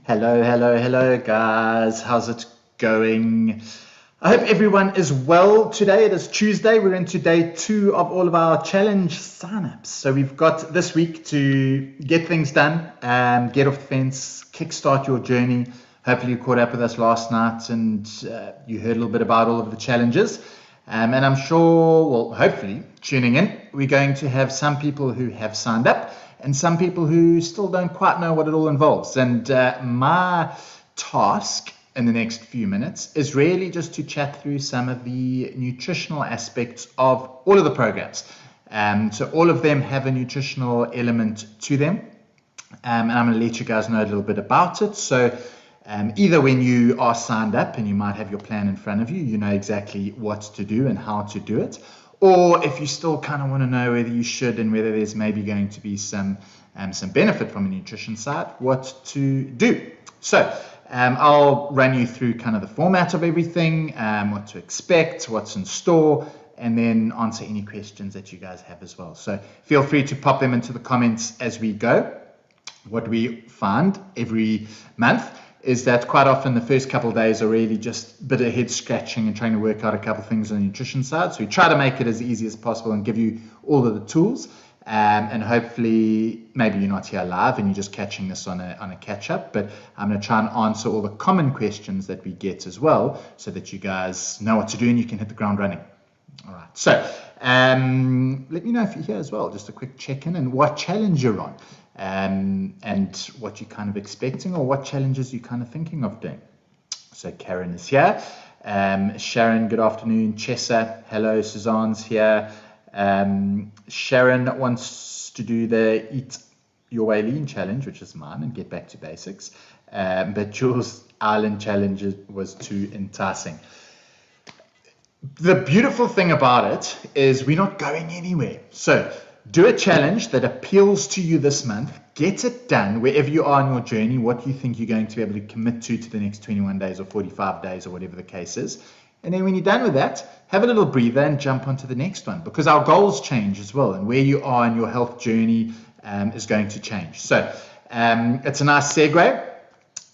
Hello, guys. How's it going? I hope everyone is well today. It is Tuesday. We're into day 2 of all of our challenge signups. So we've got this week to get things done, get off the fence, kickstart your journey. Hopefully you caught up with us last night and you heard a little bit about all of the challenges. And I'm sure, well, hopefully, tuning in, we're going to have some people who have signed up and some people who still don't quite know what it all involves. And my task in the next few minutes is really just to chat through some of the nutritional aspects of all of the programs. So all of them have a nutritional element to them. And I'm going to let you guys know a little bit about it. So either when you are signed up and you might have your plan in front of you, you know exactly what to do and how to do it. Or if you still kind of want to know whether you should and whether there's maybe going to be some benefit from a nutrition side, what to do. So I'll run you through kind of the format of everything, what to expect, what's in store, and then answer any questions that you guys have as well. So feel free to pop them into the comments as we go. What we find every month is that quite often the first couple of days are really just a bit of head scratching and trying to work out a couple of things on the nutrition side. So we try to make it as easy as possible and give you all of the tools. And hopefully maybe you're not here live and you're just catching this on a catch up, but I'm going to try and answer all the common questions that we get as well so that you guys know what to do and you can hit the ground running. All right. So let me know if you're here as well. Just a quick check-in and what challenge you're on. And what you're kind of expecting or what challenges you're kind of thinking of doing. So Karen is here. Sharon, good afternoon. Chessa, hello. Suzanne's here. Sharon wants to do the Eat Your Way Lean challenge, which is mine, and get back to basics. But Jules' Island challenge was too enticing. The beautiful thing about it is we're not going anywhere. So do a challenge that appeals to you this month. Get it done wherever you are on your journey, what you think you're going to be able to commit to the next 21 days or 45 days or whatever the case is. And then when you're done with that, have a little breather and jump onto the next one because our goals change as well. And where you are in your health journey is going to change. So it's a nice segue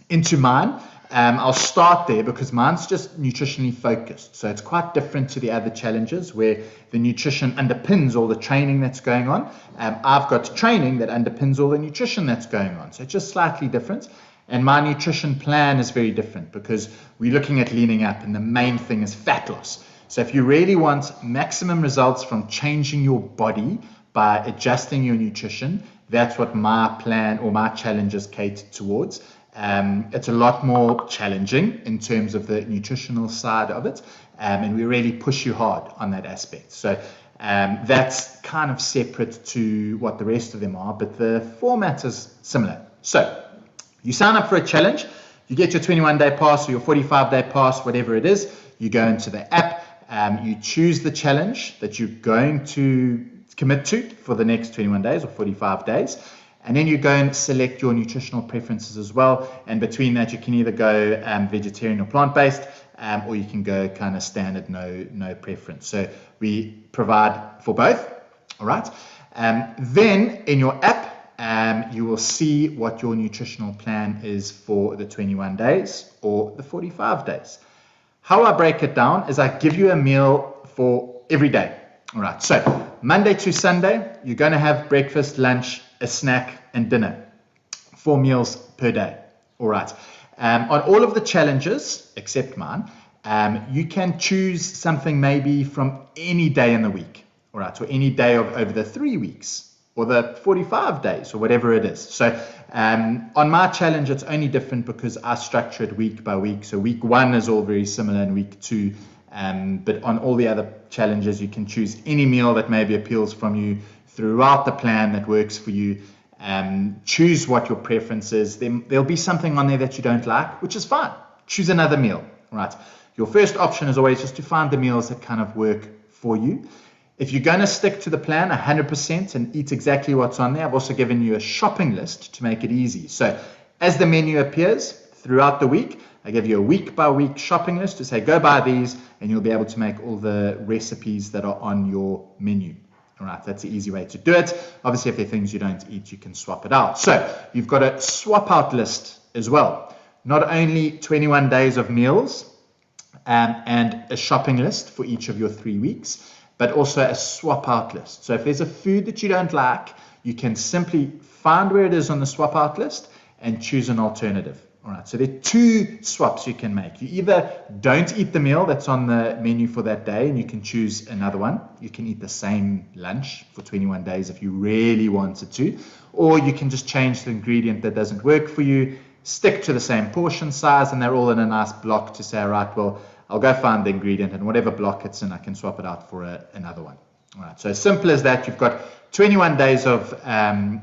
into mine. I'll start there because mine's just nutritionally focused. So it's quite different to the other challenges where the nutrition underpins all the training that's going on. I've got training that underpins all the nutrition that's going on. So it's just slightly different. And my nutrition plan is very different because we're looking at leaning up and the main thing is fat loss. So if you really want maximum results from changing your body by adjusting your nutrition, that's what my plan or my challenge is catered towards. It's a lot more challenging in terms of the nutritional side of it, and we really push you hard on that aspect. So that's kind of separate to what the rest of them are, but the format is similar. So you sign up for a challenge, you get your 21-day pass or your 45-day pass, whatever it is, you go into the app, you choose the challenge that you're going to commit to for the next 21 days or 45 days. And then you go and select your nutritional preferences as well. And between that, you can either go vegetarian or plant-based, or you can go kind of standard, no preference. So we provide for both. All right. Then in your app, you will see what your nutritional plan is for the 21 days or the 45 days. How I break it down is I give you a meal for every day. All right. So Monday to Sunday, you're going to have breakfast, lunch, a snack and dinner, 4 meals per day. All right. On all of the challenges, except mine, you can choose something maybe from any day in the week. All right. So any day of over the 3 weeks or the 45 days or whatever it is. So on my challenge, it's only different because I structure it week by week. So week 1 is all very similar and week 2. But on all the other challenges, you can choose any meal that maybe appeals from you throughout the plan that works for you. Choose what your preference is. There'll be something on there that you don't like, which is fine. Choose another meal, right? Your first option is always just to find the meals that kind of work for you. If you're going to stick to the plan 100% and eat exactly what's on there, I've also given you a shopping list to make it easy. So as the menu appears throughout the week, I give you a week-by-week shopping list to say, go buy these, and you'll be able to make all the recipes that are on your menu. All right, that's the easy way to do it. Obviously, if there are things you don't eat, you can swap it out. So you've got a swap out list as well. Not only 21 days of meals and a shopping list for each of your 3 weeks, but also a swap out list. So if there's a food that you don't like, you can simply find where it is on the swap out list and choose an alternative. All right, so there are 2 swaps you can make. You either don't eat the meal that's on the menu for that day and you can choose another one. You can eat the same lunch for 21 days if you really wanted to, or you can just change the ingredient that doesn't work for you, stick to the same portion size, and they're all in a nice block to say, all right, well, I'll go find the ingredient and whatever block it's in, I can swap it out for another one. All right, so as simple as that, you've got 21 days of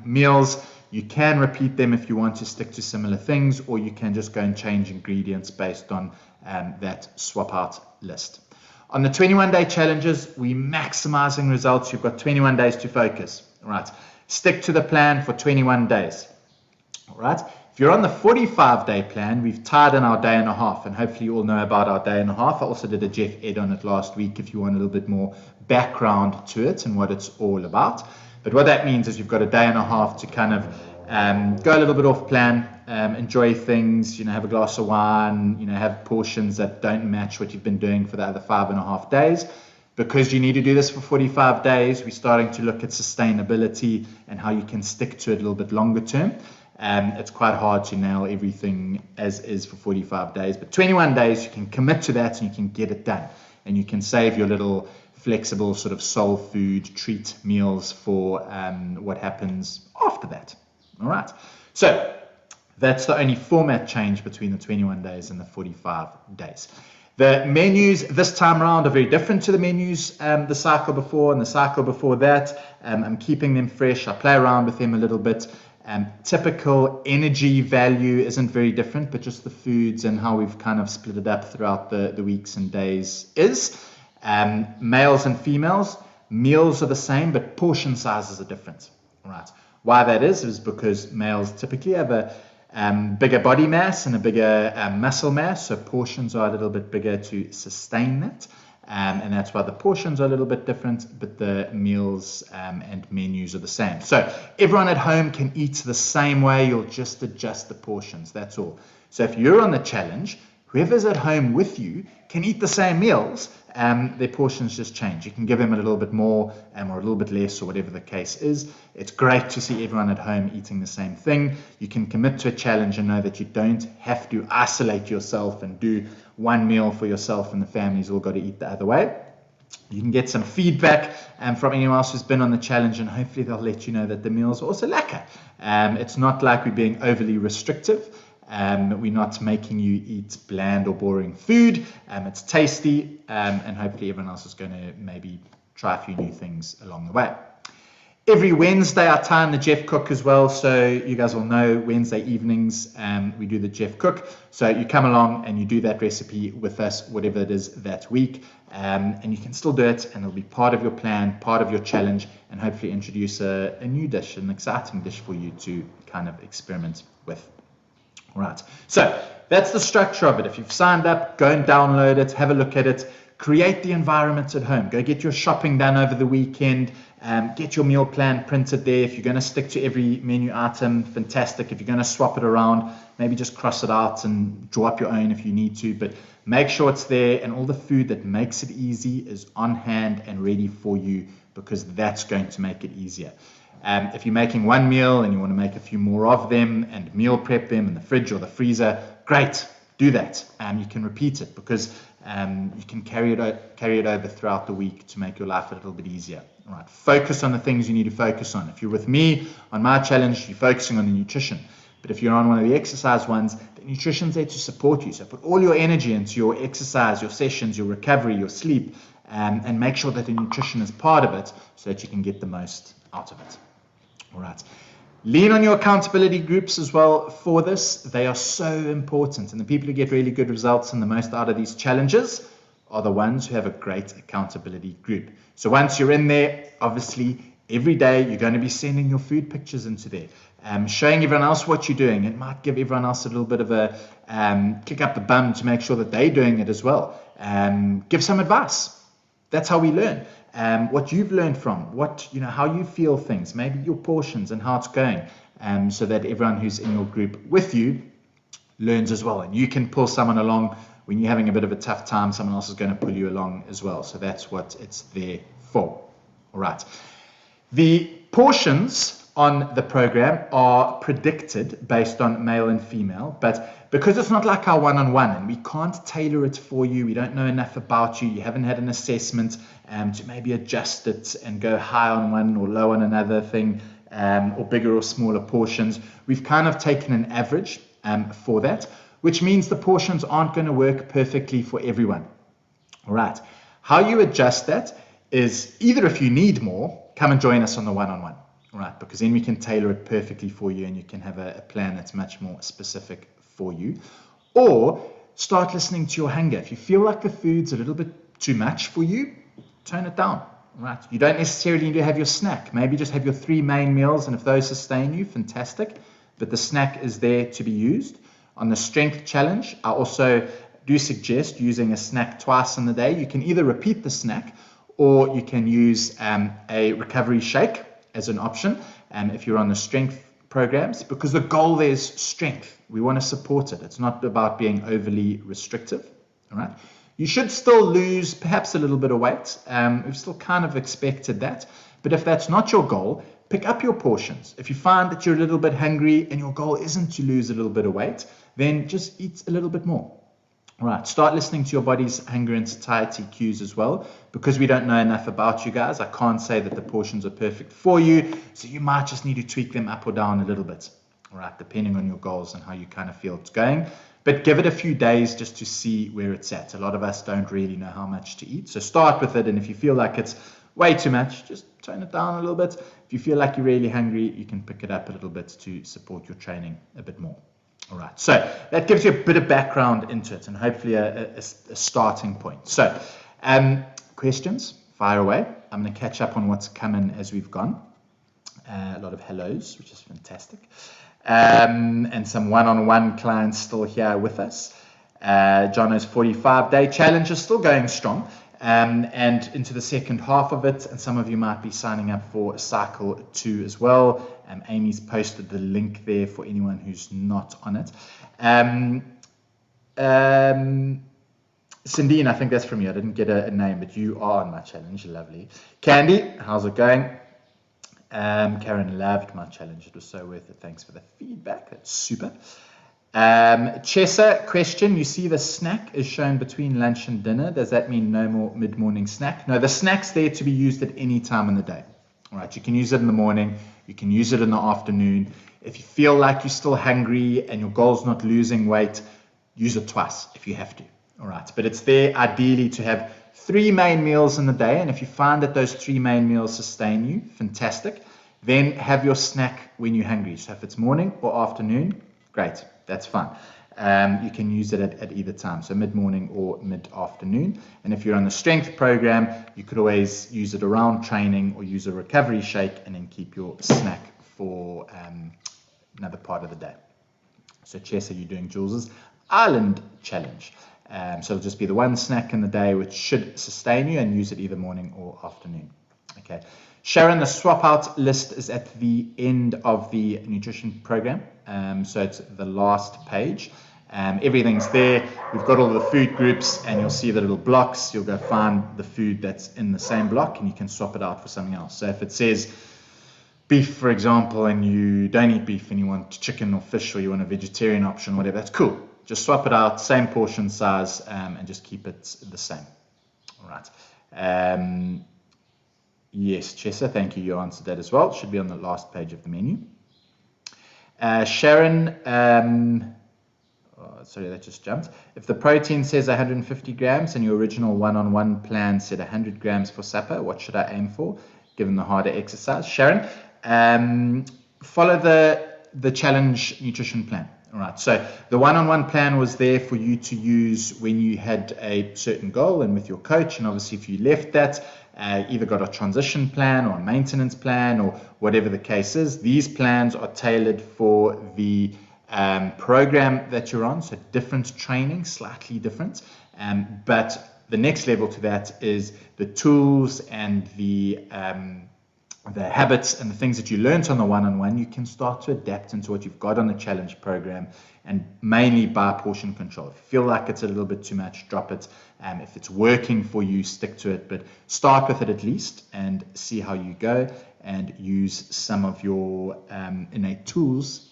meals. You can repeat them if you want to stick to similar things, or you can just go and change ingredients based on that swap out list. On the 21-day challenges, we're maximizing results. You've got 21 days to focus. All right, stick to the plan for 21 days. All right, if you're on the 45-day plan, we've tied in our day and a half, and hopefully you all know about our day and a half. I also did a Jeff Ed on it last week if you want a little bit more background to it and what it's all about. But what that means is you've got a day and a half to kind of go a little bit off plan, enjoy things, have a glass of wine, have portions that don't match what you've been doing for the other 5.5 days. Because you need to do this for 45 days, we're starting to look at sustainability and how you can stick to it a little bit longer term. It's quite hard to nail everything as is for 45 days, but 21 days you can commit to that and you can get it done. And you can save your little flexible sort of soul food treat meals for what happens after that. All right, so that's the only format change between the 21 days and the 45 days. The menus this time around are very different to the menus the cycle before and the cycle before that. I'm keeping them fresh. I play around with them a little bit. Typical energy value isn't very different, but just the foods and how we've kind of split it up throughout the weeks and days is. Males and females, meals are the same, but portion sizes are different. All right. Why that is because males typically have a bigger body mass and a bigger muscle mass, so portions are a little bit bigger to sustain that. And that's why the portions are a little bit different, but the meals and menus are the same. So everyone at home can eat the same way, you'll just adjust the portions, that's all. So if you're on the challenge, whoever's at home with you can eat the same meals, their portions just change. You can give them a little bit more or a little bit less or whatever the case is. It's great to see everyone at home eating the same thing. You can commit to a challenge and know that you don't have to isolate yourself and do one meal for yourself and the family's all got to eat the other way. You can get some feedback from anyone else who's been on the challenge, and hopefully they'll let you know that the meals are also lekker. It's not like we're being overly restrictive. We're not making you eat bland or boring food. It's tasty, and hopefully everyone else is going to maybe try a few new things along the way. Every Wednesday I tie in the Jeff Cook as well, so you guys will know Wednesday evenings we do the Jeff Cook. So you come along and you do that recipe with us, whatever it is that week, and you can still do it, and it'll be part of your plan, part of your challenge, and hopefully introduce a new dish, an exciting dish for you to kind of experiment with. Right, so that's the structure of it. If you've signed up, go and download it, have a look at it, create the environment at home. Go get your shopping done over the weekend, get your meal plan printed there. If you're going to stick to every menu item, fantastic. If you're going to swap it around, maybe just cross it out and draw up your own if you need to, but make sure it's there, and all the food that makes it easy is on hand and ready for you, because that's going to make it easier. If you're making one meal and you want to make a few more of them and meal prep them in the fridge or the freezer, great, do that. You can repeat it, because you can carry it over throughout the week to make your life a little bit easier. All right, focus on the things you need to focus on. If you're with me on my challenge, you're focusing on the nutrition. But if you're on one of the exercise ones, the nutrition's there to support you. So put all your energy into your exercise, your sessions, your recovery, your sleep, and make sure that the nutrition is part of it so that you can get the most out of it. All right. Lean on your accountability groups as well for this. They are so important. And the people who get really good results and the most out of these challenges are the ones who have a great accountability group. So once you're in there, obviously, every day you're going to be sending your food pictures into there, showing everyone else what you're doing. It might give everyone else a little bit of a kick up the bum to make sure that they're doing it as well. Give some advice. That's how we learn. What you've learned from, how you feel things, maybe your portions and how it's going, so that everyone who's in your group with you learns as well. And you can pull someone along when you're having a bit of a tough time. Someone else is going to pull you along as well. So that's what it's there for. All right. The portions on the program are predicted based on male and female, but because it's not like our one-on-one and we can't tailor it for you, we don't know enough about you, you haven't had an assessment to maybe adjust it and go high on one or low on another thing, or bigger or smaller portions, we've kind of taken an average for that, which means the portions aren't going to work perfectly for everyone. All right. How you adjust that is either, if you need more, come and join us on the one-on-one. Right, because then we can tailor it perfectly for you and you can have a plan that's much more specific for you. Or start listening to your hunger. If you feel like the food's a little bit too much for you, tone it down. Right, you don't necessarily need to have your snack. Maybe just have your 3 main meals, and if those sustain you, fantastic. But the snack is there to be used. On the strength challenge, I also do suggest using a snack twice in the day. You can either repeat the snack or you can use a recovery shake as an option if you're on the strength programs, because the goal there is strength. We want to support it. It's not about being overly restrictive. All right. You should still lose perhaps a little bit of weight. We've still kind of expected that. But if that's not your goal, pick up your portions. If you find that you're a little bit hungry and your goal isn't to lose a little bit of weight, then just eat a little bit more. All right, start listening to your body's hunger and satiety cues as well. Because we don't know enough about you guys, I can't say that the portions are perfect for you, so you might just need to tweak them up or down a little bit, all right, depending on your goals and how you kind of feel it's going. But give it a few days just to see where it's at. A lot of us don't really know how much to eat, so start with it, and if you feel like it's way too much, just tone it down a little bit. If you feel like you're really hungry, you can pick it up a little bit to support your training a bit more. All right, so that gives you a bit of background into it and hopefully a starting point. So, questions, fire away. I'm going to catch up on what's coming as we've gone. A lot of hellos, which is fantastic. And some one-on-one clients still here with us. Jono's 45-day challenge is still going strong. And into the second half of it, and some of you might be signing up for cycle 2 as well. Amy's posted the link there for anyone who's not on it. Cindine, I think that's from you. I didn't get a name, but you are on my challenge. Lovely. Candy, how's it going? Karen loved my challenge. It was so worth it. Thanks for the feedback. That's super. Chessa, question, you see the snack is shown between lunch and dinner. Does that mean no more mid-morning snack? No, the snack's there to be used at any time in the day. All right, you can use it in the morning, you can use it in the afternoon. If you feel like you're still hungry and your goal's not losing weight, use it twice if you have to. All right, but it's there ideally to have 3 main meals in the day, and if you find that those 3 main meals sustain you, fantastic. Then have your snack when you're hungry. So if it's morning or afternoon, great. That's fine. You can use it at either time, so mid-morning or mid-afternoon. And if you're on the strength program, you could always use it around training or use a recovery shake and then keep your snack for another part of the day. So Chess, are you doing Jules's Island Challenge? So it'll just be the 1 snack in the day, which should sustain you, and use it either morning or afternoon. Okay. Sharon, the swap out list is at the end of the nutrition program. So it's the last page. Everything's there. We've got all the food groups, and you'll see the little blocks. You'll go find the food that's in the same block, and you can swap it out for something else. So if it says beef, for example, and you don't eat beef and you want chicken or fish, or you want a vegetarian option, whatever, that's cool. Just swap it out, same portion size, and just keep it the same. All right. Yes, Chessa, thank you. You answered that as well. It should be on the last page of the menu. Sharon, sorry, that just jumped. If the protein says 150 grams and your original one-on-one plan said 100 grams for supper, what should I aim for, given the harder exercise? Sharon, follow the challenge nutrition plan. All right, so the one-on-one plan was there for you to use when you had a certain goal and with your coach, and obviously if you left that, either got a transition plan or a maintenance plan or whatever the case is. These plans are tailored for the program that you're on, so different training, slightly different. But the next level to that is the tools and the the habits and the things that you learnt on the one-on-one, you can start to adapt into what you've got on the challenge program, and mainly by portion control. If you feel like it's a little bit too much, drop it. If it's working for you, stick to it, but start with it at least and see how you go, and use some of your innate tools,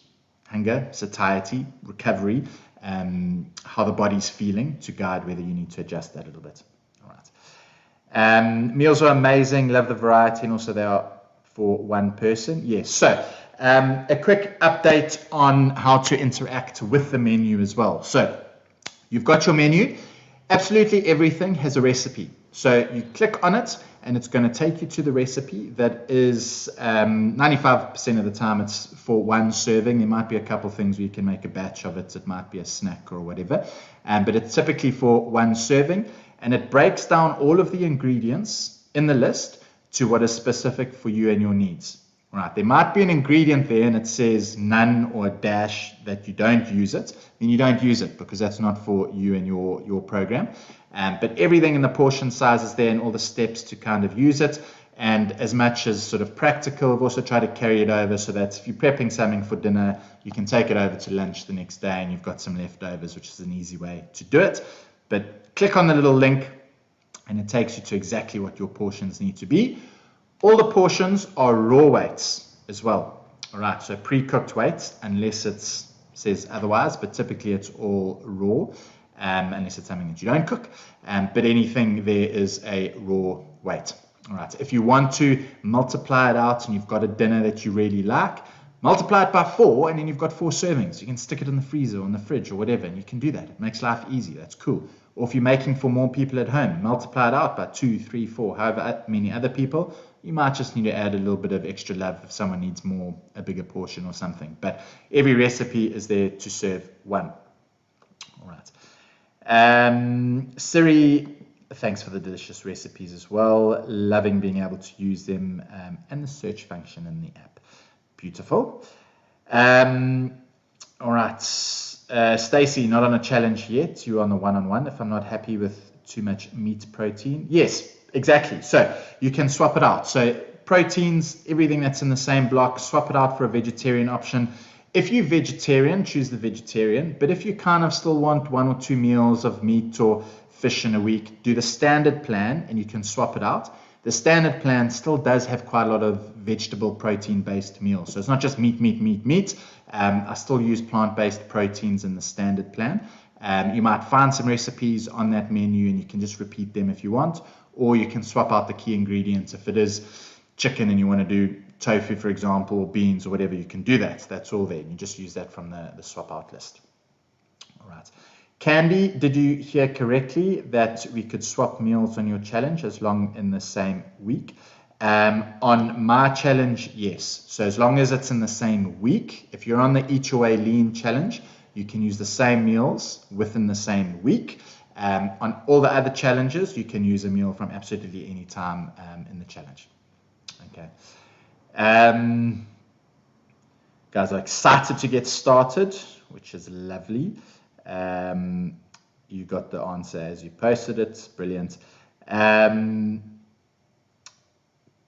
hunger, satiety, recovery, how the body's feeling, to guide whether you need to adjust that a little bit. All right. Meals are amazing. Love the variety, and also they are for one person. Yes. So a quick update on how to interact with the menu as well. So you've got your menu. Absolutely everything has a recipe. So you click on it, and it's going to take you to the recipe that is 95% of the time it's for one serving. There might be a couple things where you can make a batch of it. It might be a snack or whatever, but it's typically for one serving, and it breaks down all of the ingredients in the list to what is specific for you and your needs. Right, there might be an ingredient there and it says none or a dash that you don't use it, then you don't use it because that's not for you and your program. But everything in the portion size is there and all the steps to kind of use it. And as much as sort of practical, I've also tried to carry it over so that if you're prepping something for dinner, you can take it over to lunch the next day and you've got some leftovers, which is an easy way to do it. But click on the little link and it takes you to exactly what your portions need to be. All the portions are raw weights as well. All right, so pre-cooked weights, unless it says otherwise, but typically it's all raw, unless it's something that you don't cook. But anything there is a raw weight. All right, if you want to multiply it out and you've got a dinner that you really like, multiply it by 4 and then you've got 4 servings. You can stick it in the freezer or in the fridge or whatever, and you can do that. It makes life easy. That's cool. Or if you're making for more people at home, multiply it out by 2, 3, 4, however many other people. You might just need to add a little bit of extra love if someone needs a bigger portion or something. But every recipe is there to serve one. All right. Siri, thanks for the delicious recipes as well. Loving being able to use them and the search function in the app. Beautiful. All right. Stacey, not on a challenge yet. You're on the one-on-one. If I'm not happy with too much meat protein. Yes. Exactly. So you can swap it out. So proteins, everything that's in the same block, swap it out for a vegetarian option. If you're vegetarian, choose the vegetarian. But if you kind of still want 1 or 2 meals of meat or fish in a week, do the standard plan and you can swap it out. The standard plan still does have quite a lot of vegetable protein-based meals. So it's not just meat. I still use plant-based proteins in the standard plan. You might find some recipes on that menu and you can just repeat them if you want. Or you can swap out the key ingredients. If it is chicken and you want to do tofu, for example, or beans or whatever, you can do that. That's all there. You just use that from the swap out list. All right. Candy, did you hear correctly that we could swap meals on your challenge as long in the same week? On my challenge, yes. So as long as it's in the same week, if you're on the Eat Your Way Lean challenge, you can use the same meals within the same week. On all the other challenges, you can use a meal from absolutely any time in the challenge. Okay. Guys are excited to get started, which is lovely. You got the answer as you posted it. Brilliant.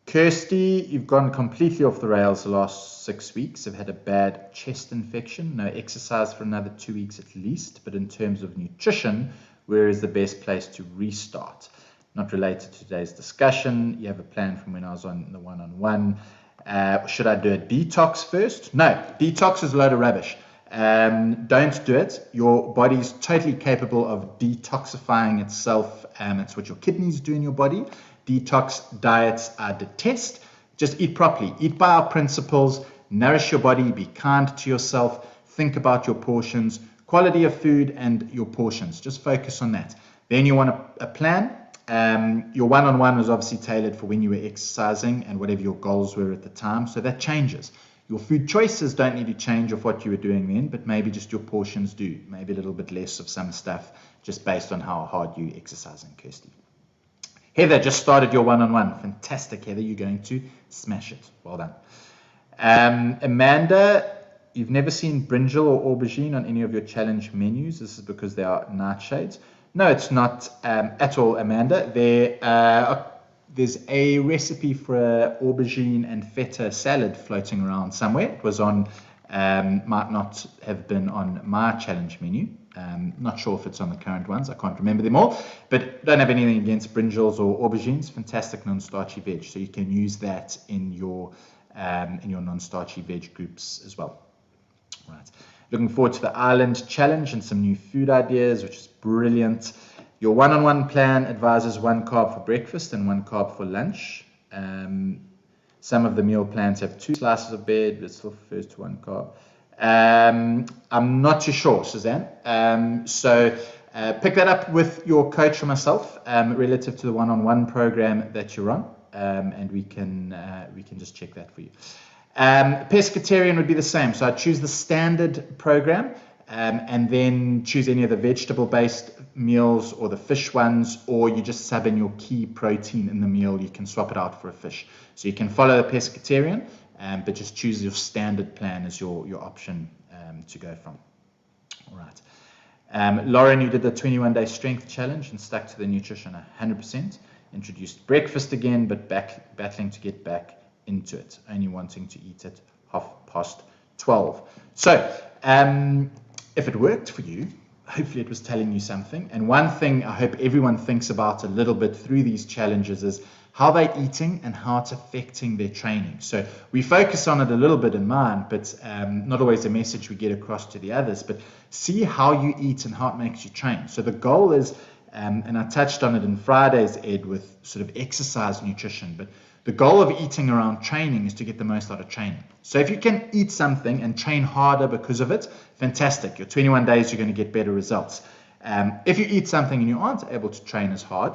Kirsty, you've gone completely off the rails the last 6 weeks. I've had a bad chest infection. No exercise for another 2 weeks at least. But in terms of nutrition, where is the best place to restart? Not related to today's discussion. You have a plan from when I was on the one-on-one. Should I do a detox first? No, detox is a load of rubbish. Don't do it. Your body's totally capable of detoxifying itself. It's what your kidneys do in your body. Detox diets I detest. Just eat properly. Eat by our principles. Nourish your body. Be kind to yourself. Think about your portions. Quality of food and your portions. Just focus on that. Then you want a plan. Your one-on-one was obviously tailored for when you were exercising and whatever your goals were at the time. So that changes. Your food choices don't need to change of what you were doing then, but maybe just your portions do. Maybe a little bit less of some stuff just based on how hard you exercising, Kirsty. Heather just started your one-on-one. Fantastic, Heather. You're going to smash it. Well done. Amanda, you've never seen brinjal or aubergine on any of your challenge menus. This is because they are nightshades. No, it's not at all, Amanda. They're there's a recipe for a aubergine and feta salad floating around somewhere. It was on, might not have been on my challenge menu. Not sure if it's on the current ones. I can't remember them all, but don't have anything against brinjals or aubergines. Fantastic non-starchy veg, so you can use that in your non-starchy veg groups as well. Right. Looking forward to the Island Challenge and some new food ideas, which is brilliant. Your one-on-one plan advises 1 carb for breakfast and 1 carb for lunch. Some of the meal plans have 2 slices of bread, but it still refers to 1 carb. I'm not too sure, Suzanne. So pick that up with your coach or myself relative to the one-on-one program that you're on, and we can just check that for you. Pescatarian would be the same. So I'd choose the standard program and then choose any of the vegetable-based meals or the fish ones, or you just sub in your key protein in the meal. You can swap it out for a fish. So you can follow the pescatarian, but just choose your standard plan as your option to go from. All right. Lauren, you did the 21-day strength challenge and stuck to the nutrition 100%. Introduced breakfast again, but battling to get back into it, only wanting to eat at 12:30. So if it worked for you, hopefully it was telling you something. And one thing I hope everyone thinks about a little bit through these challenges is how they're eating and how it's affecting their training. So we focus on it a little bit in mine, but not always a message we get across to the others. But see how you eat and how it makes you train. So the goal is, and I touched on it in Friday's Ed with sort of exercise nutrition, but the goal of eating around training is to get the most out of training. So if you can eat something and train harder because of it, fantastic. Your 21 days, you're going to get better results. If you eat something and you aren't able to train as hard,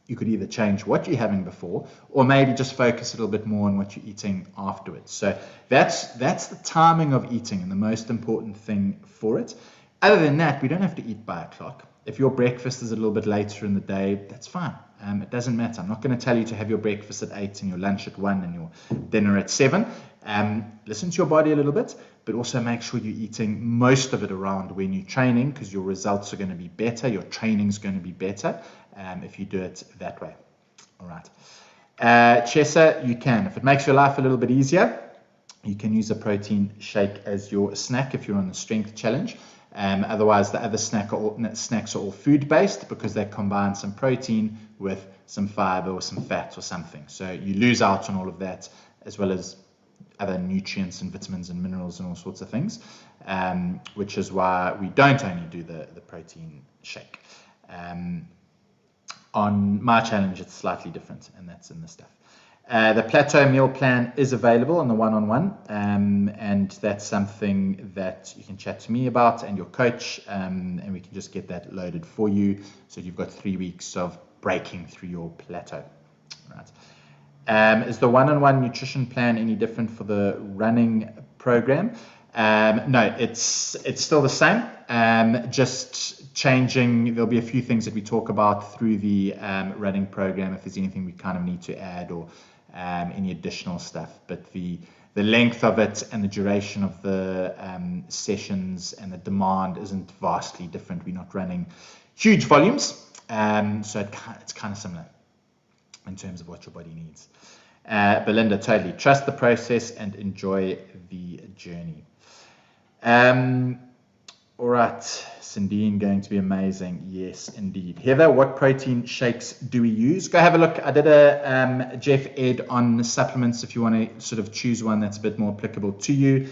you could either change what you're having before, or maybe just focus a little bit more on what you're eating afterwards. So that's the timing of eating and the most important thing for it. Other than that, we don't have to eat by a clock. If your breakfast is a little bit later in the day, that's fine. It doesn't matter. I'm not going to tell you to have your breakfast at 8 and your lunch at 1 and your dinner at 7. Listen to your body a little bit, but also make sure you're eating most of it around when you're training, because your results are going to be better. Your training is going to be better if you do it that way. All right. Chessa, you can. If it makes your life a little bit easier, you can use a protein shake as your snack if you're on the strength challenge. Otherwise, the other snacks are all food-based because they combine some protein with some fiber or some fat or something. So you lose out on all of that, as well as other nutrients and vitamins and minerals and all sorts of things, which is why we don't only do the protein shake. On my challenge, it's slightly different, and that's in the stuff. The plateau meal plan is available on the one-on-one, and that's something that you can chat to me about and your coach, and we can just get that loaded for you. So you've got 3 weeks of breaking through your plateau. Right. Is the one-on-one nutrition plan any different for the running program? No, it's still the same. Just changing. There'll be a few things that we talk about through the running program if there's anything we kind of need to add or any additional stuff. But the length of it and the duration of the sessions and the demand isn't vastly different. We're not running huge volumes, so it's kind of similar in terms of what your body needs. Belinda, totally trust the process and enjoy the journey. All right, Sindine, going to be amazing. Yes, indeed. Heather, what protein shakes do we use? Go have a look. I did a Jeff Ed on supplements if you want to sort of choose one that's a bit more applicable to you.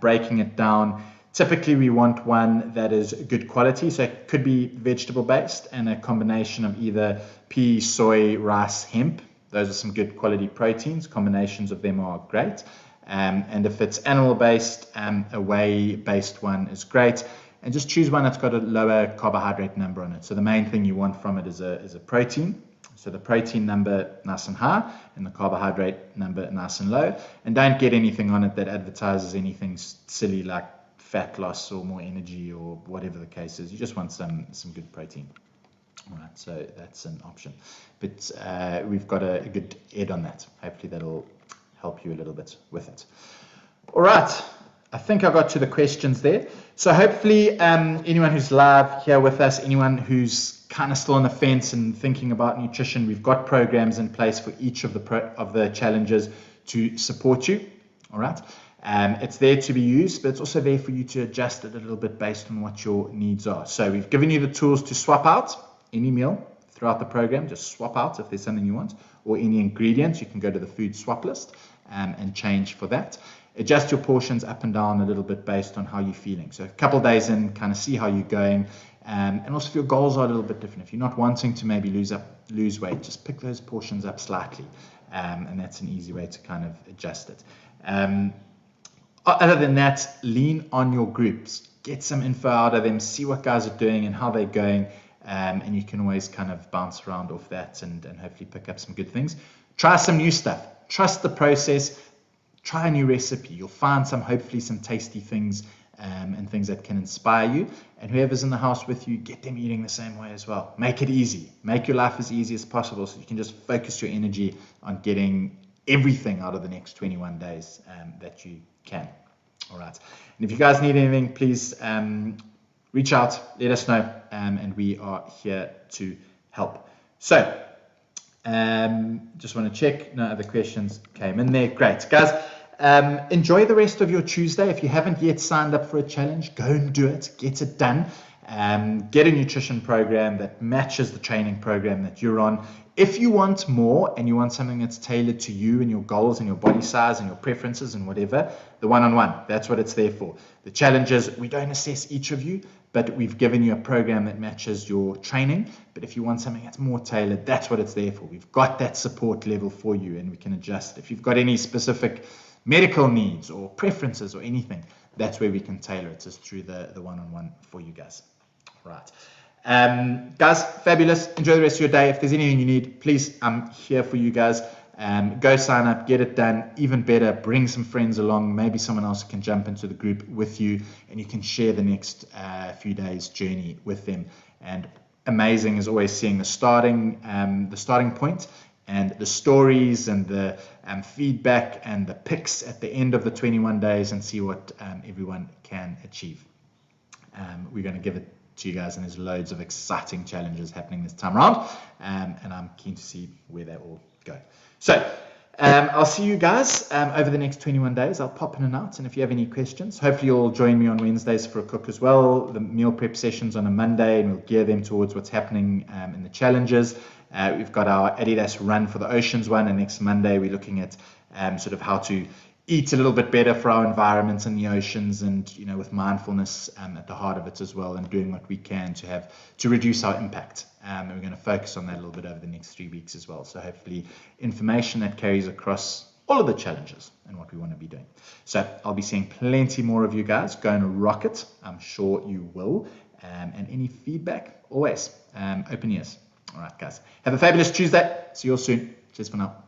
Breaking it down. Typically, we want one that is good quality. So it could be vegetable based and a combination of either pea, soy, rice, hemp. Those are some good quality proteins. Combinations of them are great. And if it's animal-based, a whey-based one is great. And just choose one that's got a lower carbohydrate number on it. So the main thing you want from it is a protein. So the protein number nice and high and the carbohydrate number nice and low. And don't get anything on it that advertises anything silly like fat loss or more energy or whatever the case is. You just want some good protein. All right, so that's an option. But we've got a good Ed on that. Hopefully that'll help you a little bit with it. All right. I think I got to the questions there. So hopefully anyone who's live here with us, anyone who's kind of still on the fence and thinking about nutrition, we've got programs in place for each of the challenges to support you. All right. It's there to be used, but it's also there for you to adjust it a little bit based on what your needs are. So we've given you the tools to swap out any meal throughout the program. Just swap out if there's something you want, or any ingredients. You can go to the food swap list and change for that. Adjust your portions up and down a little bit based on how you're feeling. So a couple of days in, kind of see how you're going. And also if your goals are a little bit different, if you're not wanting to maybe lose weight, just pick those portions up slightly. And that's an easy way to kind of adjust it. Other than that, lean on your groups. Get some info out of them, see what guys are doing and how they're going. And you can always kind of bounce around off that and hopefully pick up some good things. Try some new stuff. Trust the process. Try a new recipe. You'll find hopefully some tasty things and things that can inspire you. And whoever's in the house with you, get them eating the same way as well. Make it easy. Make your life as easy as possible so you can just focus your energy on getting everything out of the next 21 days that you can. All right. And if you guys need anything, please reach out, let us know, and we are here to help. So just want to check. No other questions came in there. Great. Guys, enjoy the rest of your Tuesday. If you haven't yet signed up for a challenge, go and do it. Get it done. Get a nutrition program that matches the training program that you're on. If you want more and you want something that's tailored to you and your goals and your body size and your preferences and whatever, the one-on-one, that's what it's there for. The challenges, we don't assess each of you, but we've given you a program that matches your training. But if you want something that's more tailored, that's what it's there for. We've got that support level for you and we can adjust. If you've got any specific medical needs or preferences or anything, that's where we can tailor it, is through the one-on-one for you guys. Right. Guys, fabulous. Enjoy the rest of your day. If there's anything you need, please, I'm here for you guys. Go sign up, get it done. Even better, bring some friends along. Maybe someone else can jump into the group with you and you can share the next few days journey with them. And amazing is always seeing the starting point and the stories and the feedback and the picks at the end of the 21 days and see what everyone can achieve. We're going to give it to you guys, and there's loads of exciting challenges happening this time around, and I'm keen to see where they all go. So I'll see you guys over the next 21 days. I'll pop in and out, and if you have any questions, hopefully you'll join me on Wednesdays for a cook as well. The meal prep sessions on a Monday, and we'll gear them towards what's happening in the challenges. We've got our Adidas Run for the Oceans one, and next Monday we're looking at sort of how to eat a little bit better for our environment and the oceans, and with mindfulness at the heart of it as well, and doing what we can to reduce our impact. And we're going to focus on that a little bit over the next 3 weeks as well. So hopefully information that carries across all of the challenges and what we want to be doing. So I'll be seeing plenty more of you guys. Go and rock it. I'm sure you will. And any feedback, always open ears. All right, guys. Have a fabulous Tuesday. See you all soon. Cheers for now.